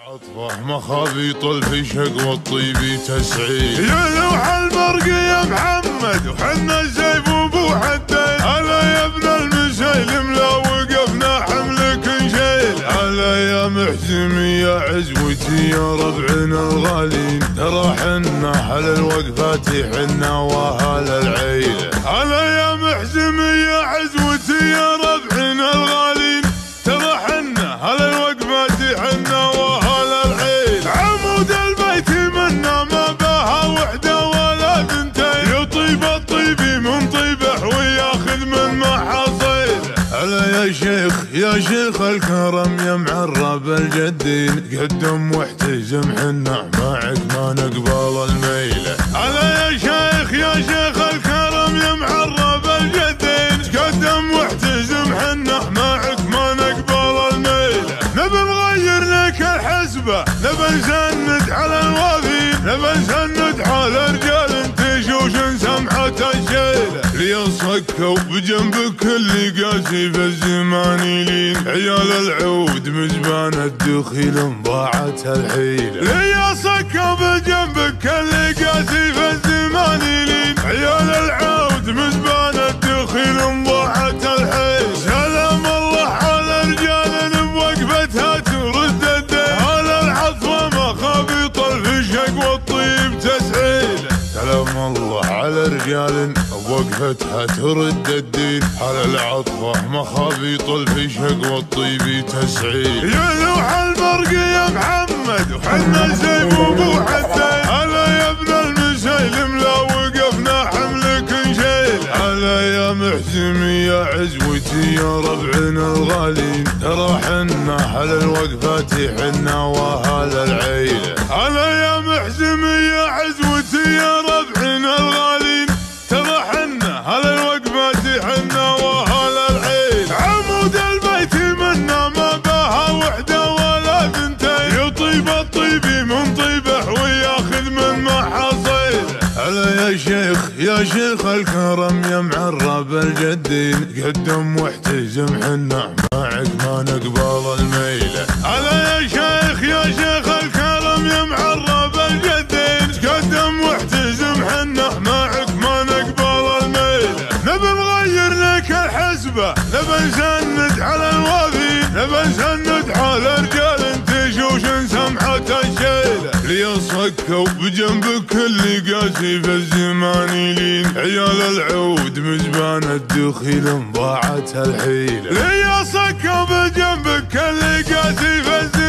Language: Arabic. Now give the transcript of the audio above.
عطفه مخابيط الفشق والطيب تسعيد. يا لوح البرق يا محمد وحنا الزيف وابو حدين. هلا يا ابن المسيلم لو وقفنا حملك نشيل. هلا يا محزم يا عزوتي يا ربعنا الغالين. ترى حنا اهل الوقفات حنا واهل العيله. هلا يا محزم يا عزوتي يا ربعنا الغالين. ترى حنا اهل الوقفات حنا واهل العيله. عمود البيت منا ما بها وحده ولا بنتين. يطيب الطيب من طيبه وياخذ من محاصيله. هلا يا شيخ الكرم يا معرب الجدين. قدم واحتزم حنا معك ما نقبل الميله. هلا يا شيخ الكرم يا معرب الجدين. قدم واحتزم حنا معك ما نقبل الميله. نبي نغير لك الحسبه، نبي نسند على الوافين. نبي نسند على رجال تشوش سمحة الشيله. لي صكوا بجنبك اللي قاسي في الزمان يلين. عيال العود مزبان الدخيل ضاعت الحيله. لي صكوا بجنبك اللي قاسي في الزمان يلين. عيال العود مزبان الدخيل ضاعت الحيله. سلام الله على رجال بوقفتها ترد الدين. على العطفه مخابيط الفشق والطيب تسعيله. سلام الله على رجال بوقفتها ترد الدين. على العطفه مخابيط الفشق والطيب تسعيل. يا لوح البرق يا محمد وحنا الزيف وابو حدين. هلا يا ابن المسيلم لو وقفنا حملك نشيل. هلا يا محزم يا عزوتي يا ربعنا الغالين. ترى حنا اهل الوقفات حنا واهل العيله. هلا يا محزم يا عزوتي يا ربعنا الغالين. ترى حنا اهل الوقفات حنا واهل العيله. عمود البيت منا ما بها وحده ولا بنتين. يطيب الطيب من طيبه وياخذ من محاصيله. هلا يا شيخ الكرم يا معرب الجدين. قدم واحتزم حنا معك ما نقبل الميله. هلا يا شيخ الكرم يا معرب الجدين. قدم واحتزم حنا معك ما نقبل الميله. نبي نغير لك الحسبه، نبي نسند على الوافين. نبي نسند على رجال تشوش سمحة الشيله. لي صكوا بجنبك اللي قاسي في الزمان يلين. عيال العود مزبان الدخيل ضاعت الحيله. لي صكوا بجنبك اللي قاسي في الزمان